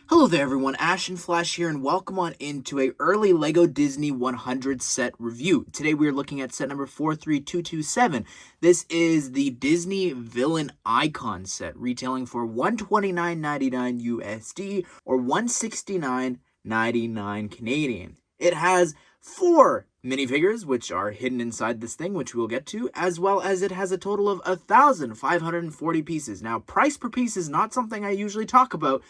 Hello there everyone, Ashnflash here, and welcome on into a early LEGO Disney 100 set review. Today we are looking at set number 43227. This is the Disney Villain Icon set, retailing for $129.99 USD or $169.99 Canadian. It has 4 minifigures, which are hidden inside this thing, which we'll get to, as well as it has a total of 1,540 pieces. Now, price per piece is not something I usually talk about,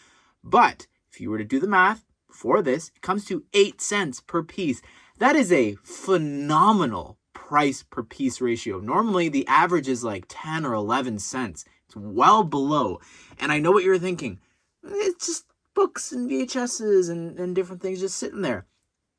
but if you were to do the math for this, it comes to 8 cents per piece. That is a phenomenal price per piece ratio. Normally, the average is like 10 or 11 cents. It's well below. And I know what you're thinking. It's just books and VHSs and different things just sitting there.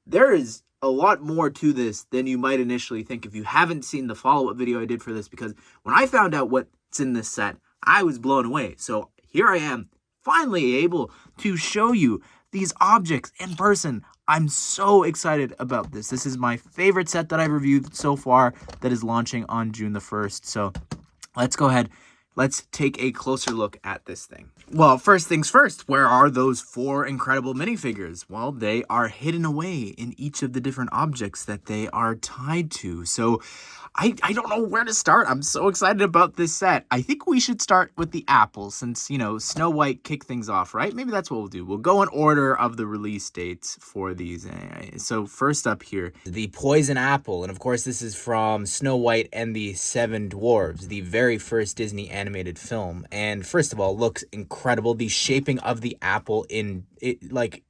There is a lot more to this than you might initially think if you haven't seen the follow-up video I did for this, because when I found out what's in this set, I was blown away. So here I am, finally able to show you these objects in person. I'm so excited about this. This is my favorite set that I've reviewed so far that is launching on June the 1st. So let's go ahead. Let's take a closer look at this thing. Well, first things first, where are those 4 incredible minifigures? Well, they are hidden away in each of the different objects that they are tied to. So I don't know where to start. I'm so excited about this set. I think we should start with the apple since, you know, Snow White kicked things off, right? Maybe that's what we'll do. We'll go in order of the release dates for these. So first up here, the poison apple. And of course, this is from Snow White and the Seven Dwarves, the very first Disney animated film. And first of all, looks incredible. The shaping of the apple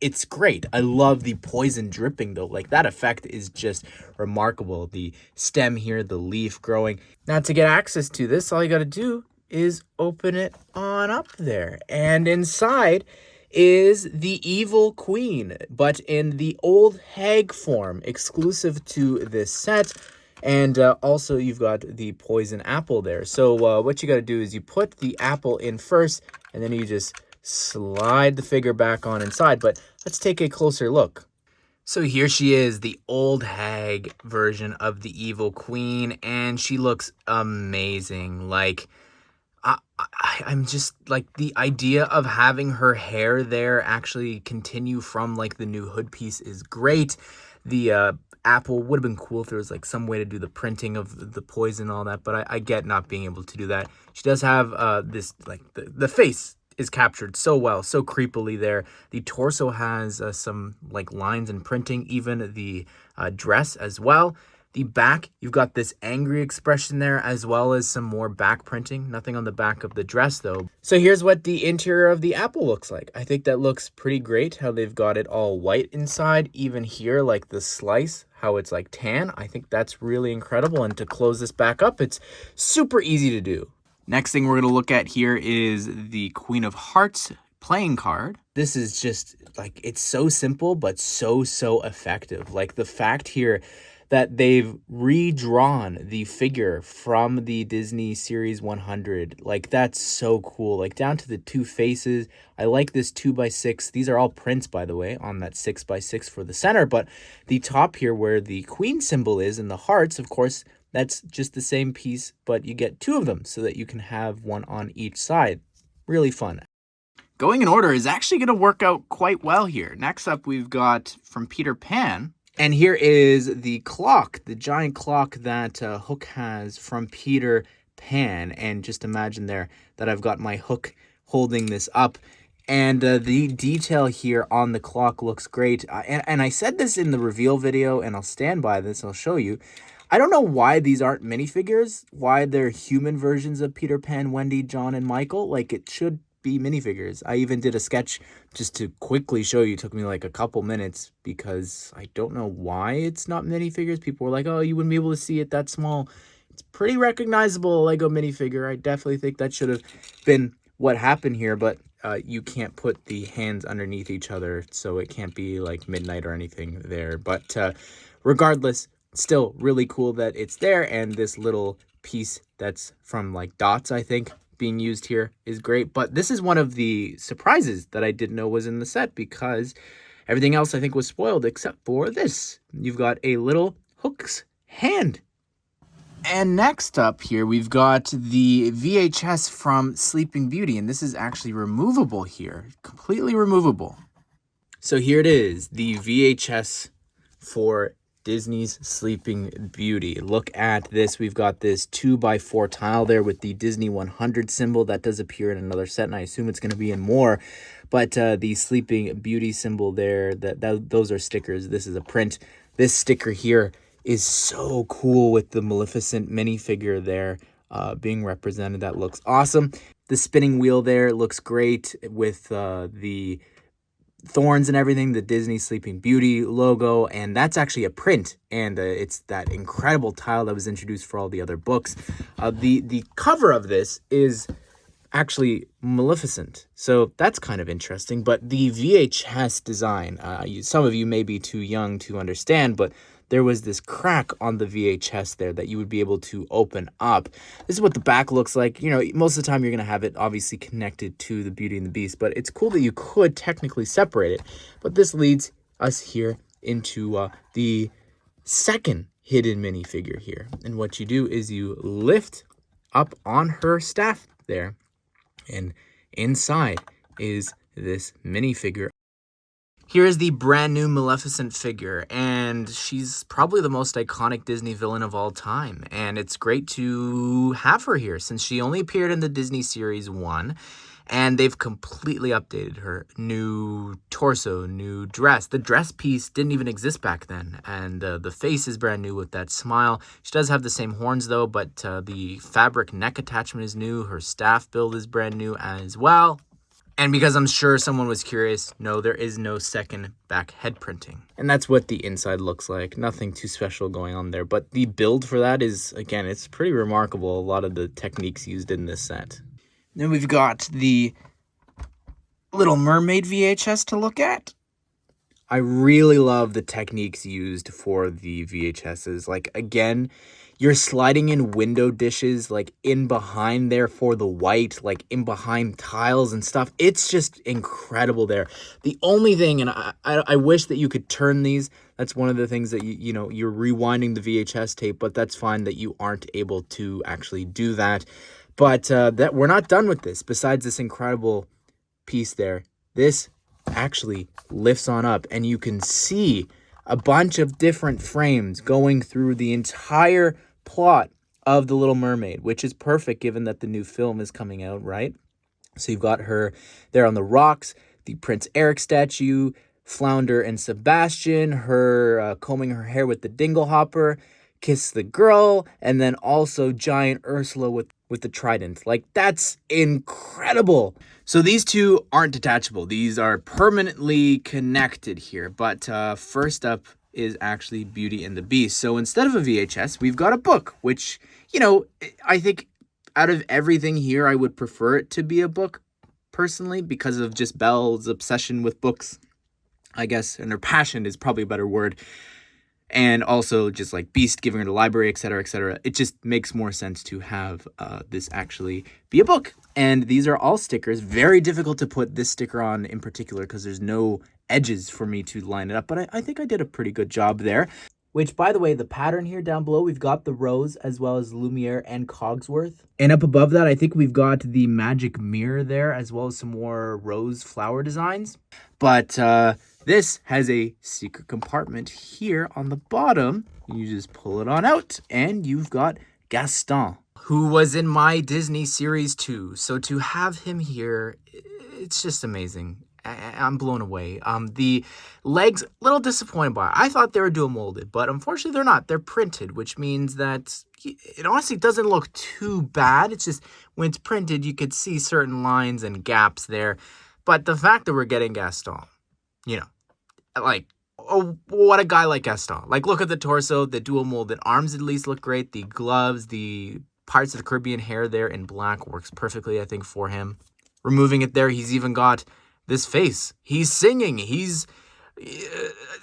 it's great. I love the poison dripping though. Like, that effect is just remarkable. The stem here, the leaf growing. Now, to get access to this, all you got to do is open it on up there. And inside is the evil queen, but in the old hag form, exclusive to this set. And also, you've got the poison apple there. So what you got to do is you put the apple in first, and then you just slide the figure back on inside. But let's take a closer look. So here she is, the old hag version of the evil queen, and she looks amazing. Like, I'm just like, the idea of having her hair there actually continue from like the new hood piece is great. The apple would have been cool if there was like some way to do the printing of the poison and all that, but I get not being able to do that. She does have this, like, the face is captured so well, so creepily there. The torso has some like lines and printing, even the dress as well. The back, you've got this angry expression there, as well as some more back printing. Nothing on the back of the dress though. So here's what the interior of the apple looks like. I think that looks pretty great, how they've got it all white inside. Even here, like the slice, how it's like tan. I think that's really incredible. And to close this back up, it's super easy to do. Next thing we're going to look at here is the Queen of Hearts playing card. This is just like, it's so simple, but so effective. Like, the fact here that they've redrawn the figure from the Disney Series 100. Like, that's so cool. Like, down to the 2 faces. I like this 2x6. These are all prints, by the way, on that 6x6 for the center. But the top here, where the queen symbol is and the hearts, of course, that's just the same piece, but you get 2 of them so that you can have one on each side. Really fun. Going in order is actually going to work out quite well here. Next up, we've got from Peter Pan. And here is the clock, the giant clock that Hook has from Peter Pan. And just imagine there that I've got my Hook holding this up. And the detail here on the clock looks great. And I said this in the reveal video, and I'll stand by this. I'll show you. I don't know why these aren't minifigures, why they're human versions of Peter Pan, Wendy, John, and Michael. Like, it should be minifigures. I even did a sketch just to quickly show you. It took me like a couple minutes because I don't know why it's not minifigures. People were like, oh, you wouldn't be able to see it that small. It's pretty recognizable Lego minifigure. I definitely think that should have been what happened here, but you can't put the hands underneath each other, so it can't be like midnight or anything there. But regardless, still really cool that it's there, and this little piece that's from like dots, I think, being used here is great. But this is one of the surprises that I didn't know was in the set, because everything else I think was spoiled except for this. You've got a little Hook's hand. And next up here, we've got the VHS from Sleeping Beauty, and this is actually removable here, completely removable. So here it is, the VHS for Disney's Sleeping Beauty. Look at this. We've got this 2x4 tile there with the Disney 100 symbol. That does appear in another set, and I assume it's going to be in more. But the Sleeping Beauty symbol there, those are stickers. This is a print. This sticker here is so cool with the Maleficent minifigure there being represented. That looks awesome. The spinning wheel there looks great with the thorns and everything, the Disney Sleeping Beauty logo, and that's actually a print, and it's that incredible tile that was introduced for all the other books. The cover of this is actually Maleficent, so that's kind of interesting. But the VHS design, some of you may be too young to understand, but there was this crack on the VHS there that you would be able to open up. This is what the back looks like. You know, most of the time you're going to have it obviously connected to the Beauty and the Beast, but it's cool that you could technically separate it. But this leads us here into the second hidden minifigure here. And what you do is you lift up on her staff there, and inside is this minifigure. Here is the brand new Maleficent figure, and she's probably the most iconic Disney villain of all time. And it's great to have her here since she only appeared in the Disney Series 1, and they've completely updated her. New torso, new dress. The dress piece didn't even exist back then, and the face is brand new with that smile. She does have the same horns though, but the fabric neck attachment is new. Her staff build is brand new as well. And because I'm sure someone was curious, no, there is no second back head printing. And that's what the inside looks like. Nothing too special going on there. But the build for that is, again, it's pretty remarkable. A lot of the techniques used in this set. Then we've got the Little Mermaid VHS to look at. I really love the techniques used for the VHSs. Like, again, you're sliding in window dishes, like, in behind there for the white, like, in behind tiles and stuff. It's just incredible there. The only thing, and I wish that you could turn these. That's one of the things that, you know, you're rewinding the VHS tape, but that's fine that you aren't able to actually do that. But that we're not done with this. Besides this incredible piece there, this actually lifts on up, and you can see a bunch of different frames going through the entire plot of The Little Mermaid, which is perfect given that the new film is coming out, right? So you've got her there on the rocks, the Prince Eric statue, Flounder and Sebastian, her combing her hair with the dinglehopper, Kiss the Girl, and then also giant Ursula with the trident. Like, that's incredible. So these two aren't detachable. These are permanently connected here. But first up is actually Beauty and the Beast. So instead of a VHS, we've got a book, which, you know, I think out of everything here, I would prefer it to be a book, personally, because of just Belle's obsession with books, I guess, and her passion is probably a better word. And also just like Beast giving her the library, etc., etc. It just makes more sense to have this actually be a book. And these are all stickers. Very difficult to put this sticker on in particular because there's no edges for me to line it up. But I think I did a pretty good job there. Which, by the way, the pattern here down below, we've got the rose as well as Lumiere and Cogsworth. And up above that, I think we've got the magic mirror there as well as some more rose flower designs. But this has a secret compartment here on the bottom. You just pull it on out and you've got Gaston, who was in my Disney Series 2. So to have him here, it's just amazing. I'm blown away. The legs, a little disappointed by it. I thought they were dual molded, but unfortunately they're not. They're printed, which means that it honestly doesn't look too bad. It's just when it's printed, you could see certain lines and gaps there. But the fact that we're getting Gaston, you know, like, oh, what a guy like Gaston. Like, look at the torso, the dual molded arms at least look great. The gloves, the Pirates of the Caribbean hair there in black works perfectly, I think, for him. Removing it there, he's even got this face. He's singing. He's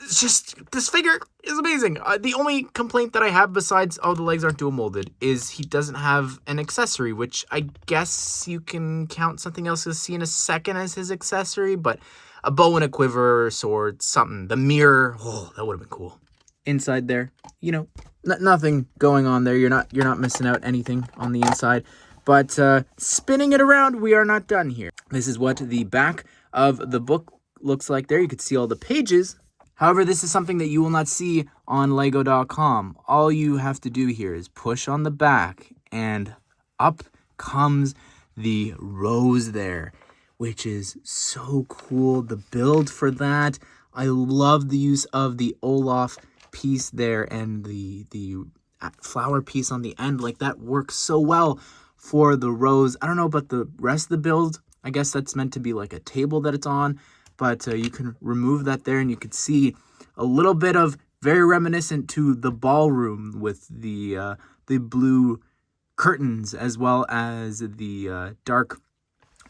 just, this figure is amazing. The only complaint that I have besides, oh, the legs aren't dual molded, is he doesn't have an accessory, which I guess you can count something else you'll see in a second as his accessory, but a bow and a quiver, sword, something. The mirror, oh, that would have been cool. Inside there, you know, nothing going on there. You're not missing out anything on the inside. But spinning it around, we are not done here. This is what the back of the book looks like there. You can see all the pages. However, this is something that you will not see on Lego.com. All you have to do here is push on the back, and up comes the rose there, which is so cool. The build for that. I love the use of the Olaf piece there and the flower piece on the end. Like, that works so well for the rose. I don't know about the rest of the build. I guess that's meant to be like a table that it's on. But you can remove that there, and you can see a little bit of very reminiscent to the ballroom with the blue curtains, as well as the dark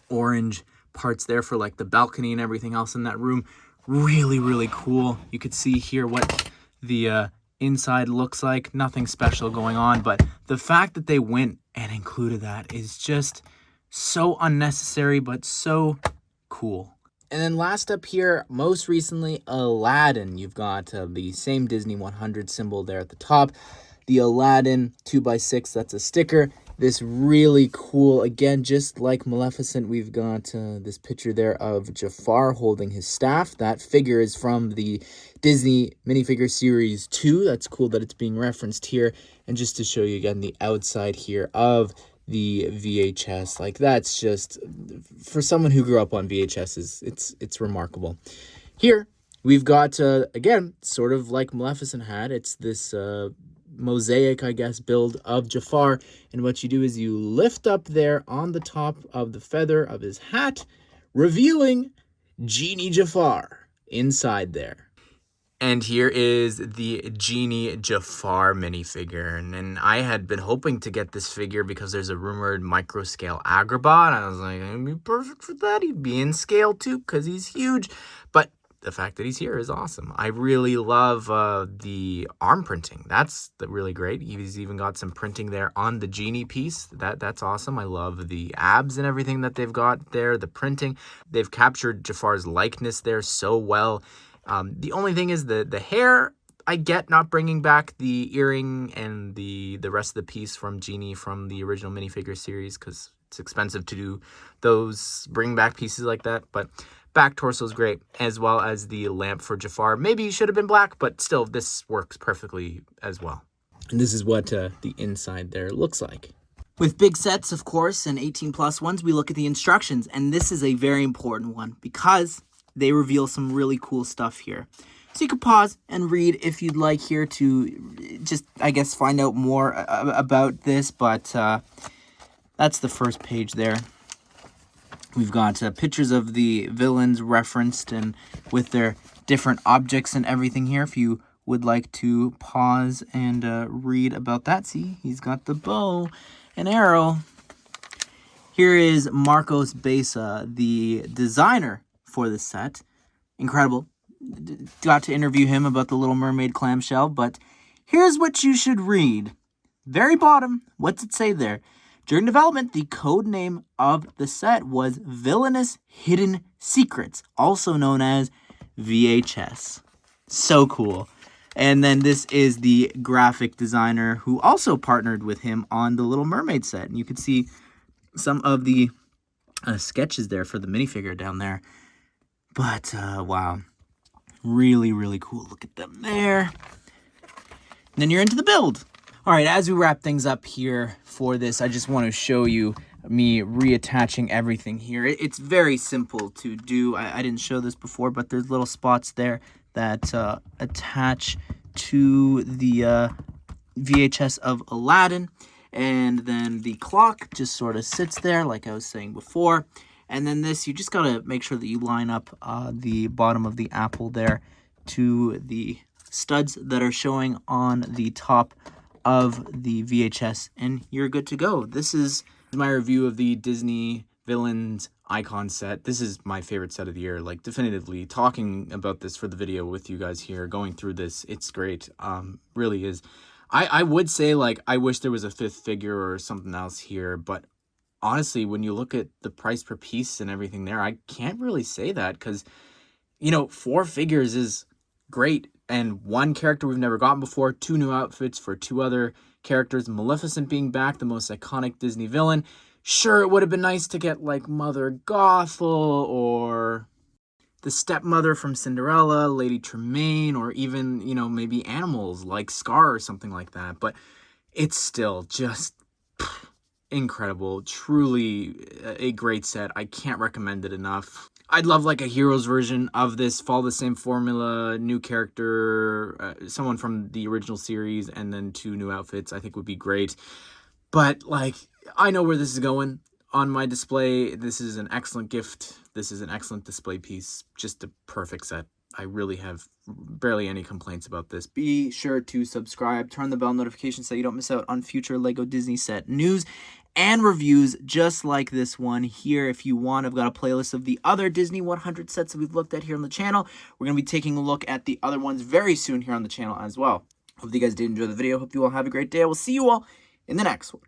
orange parts there for like the balcony and everything else in that room. Really, really cool. You could see here what the inside looks like. Nothing special going on, but the fact that they went and included that is just so unnecessary, but so cool. And then last up here, most recently, Aladdin. You've got the same Disney 100 symbol there at the top. The Aladdin 2x6, that's a sticker. This really cool, again, just like Maleficent, we've got this picture there of Jafar holding his staff. That figure is from the Disney minifigure series 2. That's cool that it's being referenced here. And just to show you again the outside here of the VHS, like, that's just, for someone who grew up on VHSs, it's remarkable. Here we've got again, sort of like Maleficent had, it's this mosaic, I guess, build of Jafar, and what you do is you lift up there on the top of the feather of his hat, revealing Genie Jafar inside there. And here is the Genie Jafar minifigure. And I had been hoping to get this figure because there's a rumored micro-scale Agrabah. I was like, it'd be perfect for that. He'd be in scale too because he's huge. But the fact that he's here is awesome. I really love the arm printing. That's really great. He's even got some printing there on the Genie piece. That's awesome. I love the abs and everything that they've got there, the printing. They've captured Jafar's likeness there so well. The only thing is the hair. I get not bringing back the earring and the rest of the piece from Genie from the original minifigure series because it's expensive to do those bring back pieces like that. But back torso is great, as well as the lamp for Jafar. Maybe it should have been black, but still, this works perfectly as well. And this is what the inside there looks like. With big sets, of course, and 18+ ones, we look at the instructions, and this is a very important one because they reveal some really cool stuff here. So you can pause and read if you'd like here to just, I guess, find out more about this, but that's the first page there. We've got pictures of the villains referenced and with their different objects and everything here. If you would like to pause and read about that. See, he's got the bow and arrow. Here is Marcos Besa, the designer for this set. Incredible. Got to interview him about the Little Mermaid clamshell, but here's what you should read. Very bottom, what's it say there? During development, the code name of the set was Villainous Hidden Secrets, also known as VHS. So cool. And then this is the graphic designer who also partnered with him on the Little Mermaid set. And you can see some of the sketches there for the minifigure down there. But, wow. Really, really cool. Look at them there. And then you're into the build. All right, as we wrap things up here for this, I just want to show you me reattaching everything here. It's very simple to do. I didn't show this before, but there's little spots there that attach to the VHS of Aladdin. And then the clock just sort of sits there, like I was saying before. And then this, you just got to make sure that you line up the bottom of the apple there to the studs that are showing on the top of the VHS, and you're good to go. This is my review of the Disney Villains Icon set. This is my favorite set of the year, like definitively. Talking about this for the video with you guys here, going through this, it's great. Really is. I would say, like, I wish there was a fifth figure or something else here, but honestly, when you look at the price per piece and everything there, I can't really say that because, you know, 4 figures is great. And one character we've never gotten before, 2 new outfits for 2 other characters, Maleficent being back, the most iconic Disney villain. Sure, it would have been nice to get like Mother Gothel or the stepmother from Cinderella, Lady Tremaine, or even, you know, maybe animals like Scar or something like that. But it's still just incredible. Truly a great set. I can't recommend it enough. I'd love like a heroes version of this, follow the same formula, new character, someone from the original series, and then 2 new outfits. I think would be great. But like, I know where this is going on my display. This is an excellent gift. This is an excellent display piece. Just a perfect set. I really have barely any complaints about this. Be sure to subscribe, turn the bell notification so you don't miss out on future LEGO Disney set news and reviews just like this one here. If you want, I've got a playlist of the other Disney 100 sets that we've looked at here on the channel. We're going to be taking a look at the other ones very soon here on the channel as well. Hope you guys did enjoy the video. Hope you all have a great day. I will see you all in the next one.